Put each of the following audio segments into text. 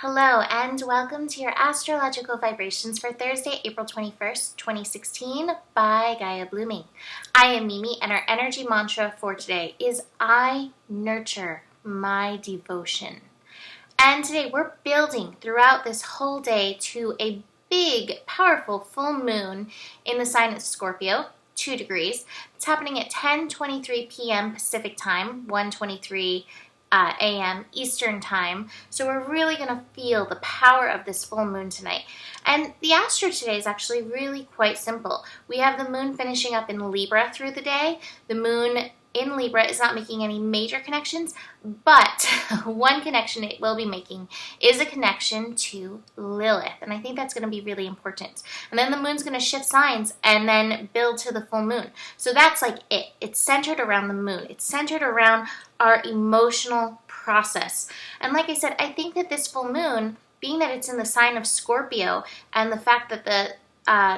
Hello and welcome to your astrological vibrations for Thursday, April 21st, 2016 by Gaia Blooming. I am Mimi and our energy mantra for today is I nurture my devotion. And today we're building throughout this whole day to a big, powerful full moon in the sign of Scorpio, 2 degrees. It's happening at 10:23 p.m. Pacific time, 1:23 a.m. Eastern time. So we're really going to feel the power of this full moon tonight. And the astro today is actually really quite simple. We have the moon finishing up in Libra through the day. The moon in Libra is not making any major connections, but one connection it will be making is a connection to Lilith. And I think that's going to be really important. And then the moon's going to shift signs and then build to the full moon. So that's like it. It's centered around the moon. It's centered around our emotional process. And like I said, I think that this full moon, being that it's in the sign of Scorpio and the fact that the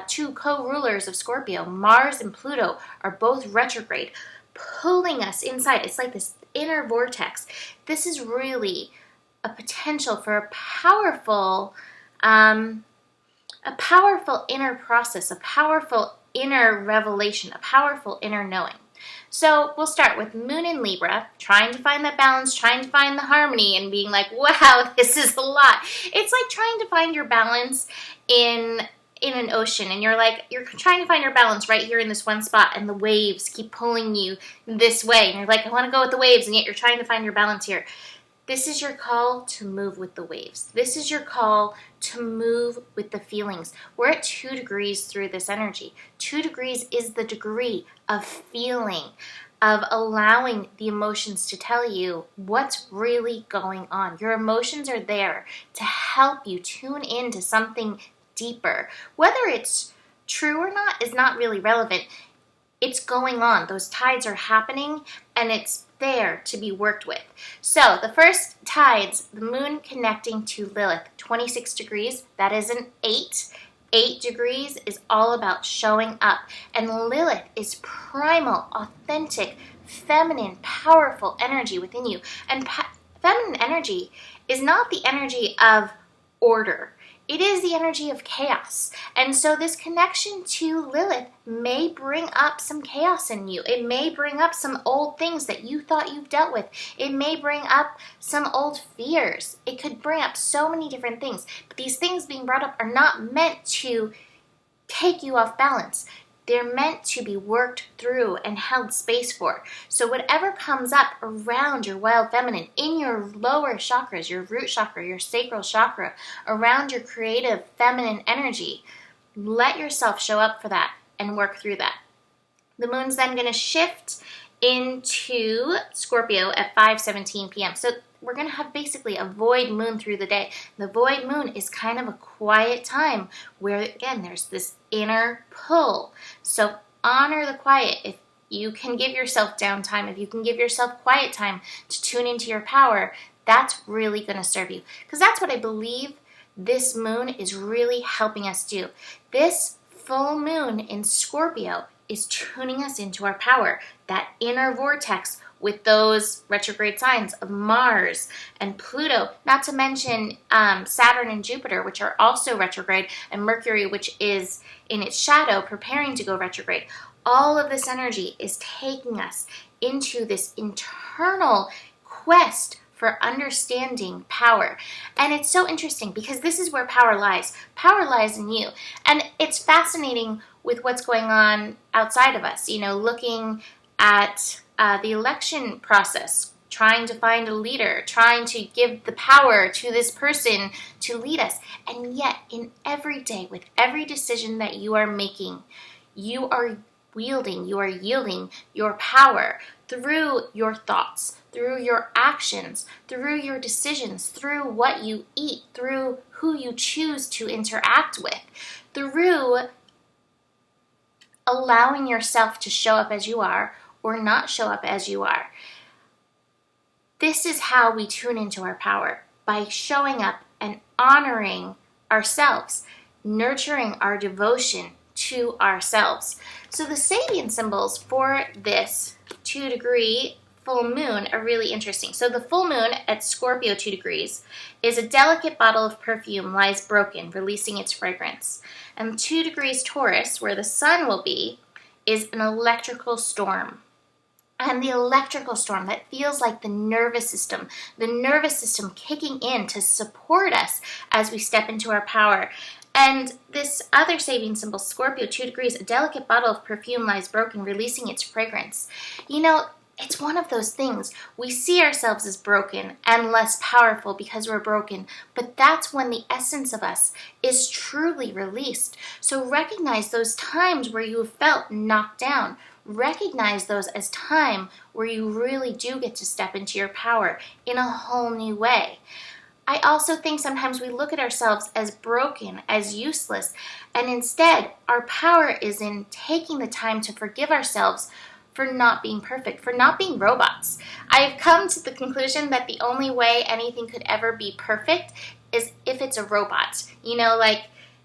two co-rulers of Scorpio, Mars and Pluto, are both retrograde, pulling us inside. It's like this inner vortex. This is really a potential for a powerful inner process, a powerful inner revelation, a powerful inner knowing. So we'll start with moon in Libra, trying to find that balance, trying to find the harmony, and being like, wow, this is a lot. It's like trying to find your balance in an ocean, and you're trying to find your balance right here in this one spot, and the waves keep pulling you this way, and you're like, I want to go with the waves, and yet you're trying to find your balance here. This is your call to move with the waves. This is your call to move with the feelings. We're at 2 degrees through this energy. 2 degrees is the degree of feeling, of allowing the emotions to tell you what's really going on. Your emotions are there to help you tune into something deeper. Whether it's true or not is not really relevant. It's going on. Those tides are happening, and it's there to be worked with. So the first tides, the moon connecting to Lilith, 26 degrees, that is an 8. 8 degrees is all about showing up. And Lilith is primal, authentic, feminine, powerful energy within you. And feminine energy is not the energy of order. It is the energy of chaos. And so this connection to Lilith may bring up some chaos in you. It may bring up some old things that you thought you've dealt with. It may bring up some old fears. It could bring up so many different things. But these things being brought up are not meant to take you off balance. They're meant to be worked through and held space for. So whatever comes up around your wild feminine, in your lower chakras, your root chakra, your sacral chakra, around your creative feminine energy, let yourself show up for that and work through that. The moon's then going to shift into Scorpio at 5:17 p.m. So we're going to have basically a void moon through the day. The void moon is kind of a quiet time where, again, there's this inner pull. So honor the quiet. If you can give yourself downtime, if you can give yourself quiet time to tune into your power, that's really going to serve you. Because that's what I believe this moon is really helping us do. This full moon in Scorpio is tuning us into our power, that inner vortex with those retrograde signs of Mars and Pluto, not to mention Saturn and Jupiter, which are also retrograde, and Mercury, which is in its shadow, preparing to go retrograde. All of this energy is taking us into this internal quest for understanding power. And it's so interesting because this is where power lies. Power lies in you. And it's fascinating with what's going on outside of us, looking at the election process, trying to find a leader, trying to give the power to this person to lead us. And yet, in every day, with every decision that you are making, you are yielding your power through your thoughts, through your actions, through your decisions, through what you eat, through who you choose to interact with, through allowing yourself to show up as you are or not show up as you are. This is how we tune into our power, by showing up and honoring ourselves, nurturing our devotion to ourselves. So the Sabian symbols for this 2 degree full moon are really interesting. So the full moon at Scorpio 2 degrees is a delicate bottle of perfume lies broken, releasing its fragrance. And 2 degrees Taurus, where the sun will be, is an electrical storm. And the electrical storm, that feels like the nervous system kicking in to support us as we step into our power. And this other saving symbol, Scorpio 2 degrees, a delicate bottle of perfume lies broken, releasing its fragrance. It's one of those things. We see ourselves as broken and less powerful because we're broken, but that's when the essence of us is truly released. So recognize those times where you have felt knocked down. Recognize those as time where you really do get to step into your power in a whole new way. I also think sometimes we look at ourselves as broken, as useless, and instead our power is in taking the time to forgive ourselves for not being perfect, for not being robots. I've come to the conclusion that the only way anything could ever be perfect is if it's a robot.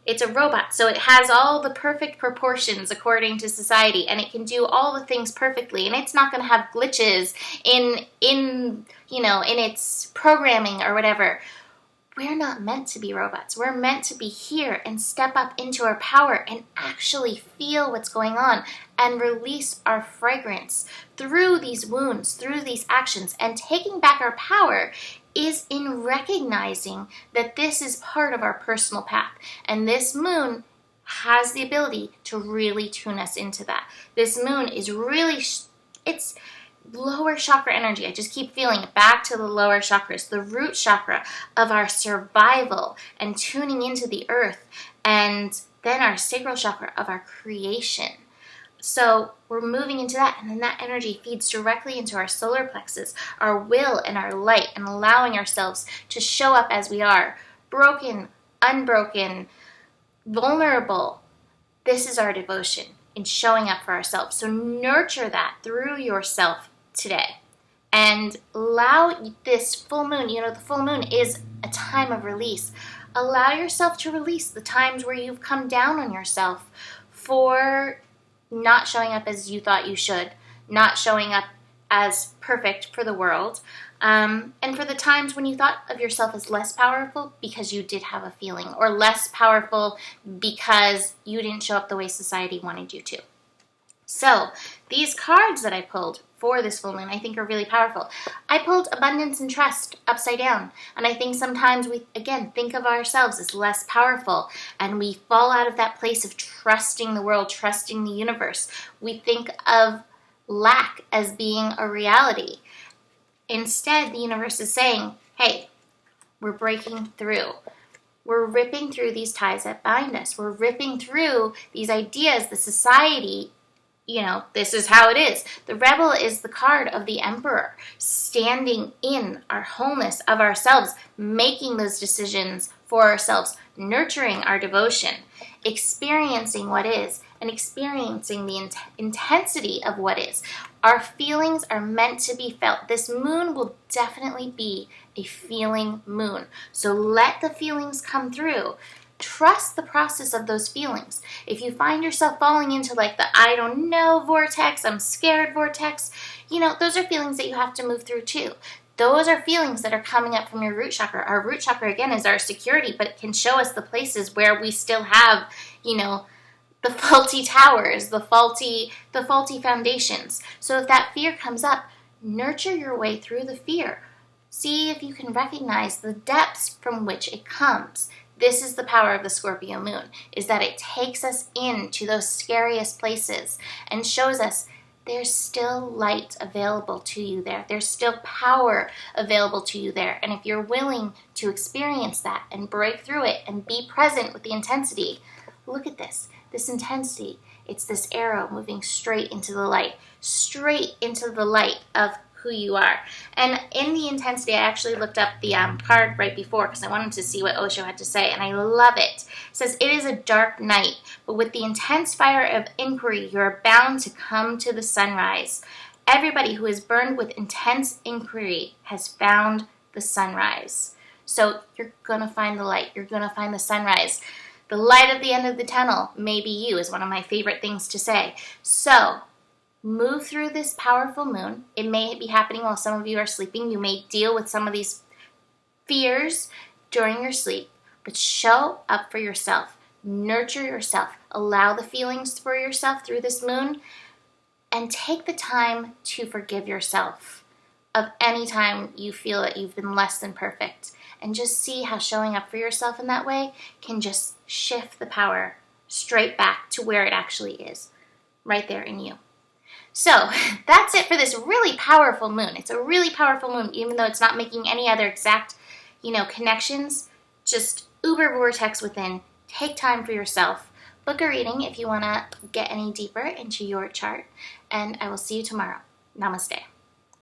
It's a robot, so it has all the perfect proportions according to society, and it can do all the things perfectly, and it's not going to have glitches in its programming or whatever. We're not meant to be robots. We're meant to be here and step up into our power and actually feel what's going on and release our fragrance through these wounds, through these actions. And taking back our power is in recognizing that this is part of our personal path. And this moon has the ability to really tune us into that. This moon is really, it's lower chakra energy. I just keep feeling it back to the lower chakras, the root chakra of our survival and tuning into the earth, and then our sacral chakra of our creation. So we're moving into that, and then that energy feeds directly into our solar plexus, our will and our light, and allowing ourselves to show up as we are, broken, unbroken, vulnerable. This is our devotion in showing up for ourselves. So nurture that through yourself today, and allow this full moon, the full moon is a time of release. Allow yourself to release the times where you've come down on yourself for not showing up as you thought you should, not showing up as perfect for the world, and for the times when you thought of yourself as less powerful because you did have a feeling, or less powerful because you didn't show up the way society wanted you to. So these cards that I pulled for this full moon I think are really powerful. I pulled abundance and trust upside down, and I think sometimes we, again, think of ourselves as less powerful, and we fall out of that place of trusting the world, trusting the universe. We think of lack as being a reality. Instead, the universe is saying, hey, we're breaking through. We're ripping through these ties that bind us. We're ripping through these ideas, the society. This is how it is. The rebel is the card of the emperor, standing in our wholeness of ourselves, making those decisions for ourselves, nurturing our devotion, experiencing what is, and experiencing the intensity of what is. Our feelings are meant to be felt. This moon will definitely be a feeling moon. So let the feelings come through. Trust the process of those feelings. If you find yourself falling into the I don't know vortex, I'm scared vortex, those are feelings that you have to move through too. Those are feelings that are coming up from your root chakra. Our root chakra, again, is our security, but it can show us the places where we still have, the faulty towers, the faulty foundations. So if that fear comes up, nurture your way through the fear. See if you can recognize the depths from which it comes. This is the power of the Scorpio moon, is that it takes us into those scariest places and shows us there's still light available to you there. There's still power available to you there. And if you're willing to experience that and break through it and be present with the intensity, look at this intensity. It's this arrow moving straight into the light of who you are. And in the intensity, I actually looked up the card right before because I wanted to see what Osho had to say, and I love it. It says, it is a dark night, but with the intense fire of inquiry, you are bound to come to the sunrise. Everybody who is burned with intense inquiry has found the sunrise. So you're going to find the light. You're going to find the sunrise. The light at the end of the tunnel may be you, is one of my favorite things to say. So Move through this powerful moon. It may be happening while some of you are sleeping. You may deal with some of these fears during your sleep, but show up for yourself. Nurture yourself. Allow the feelings for yourself through this moon, and take the time to forgive yourself of any time you feel that you've been less than perfect. And just see how showing up for yourself in that way can just shift the power straight back to where it actually is, right there in you. So that's it for this really powerful moon. It's a really powerful moon, even though it's not making any other exact, connections. Just uber vortex within. Take time for yourself. Book a reading if you want to get any deeper into your chart. And I will see you tomorrow. Namaste.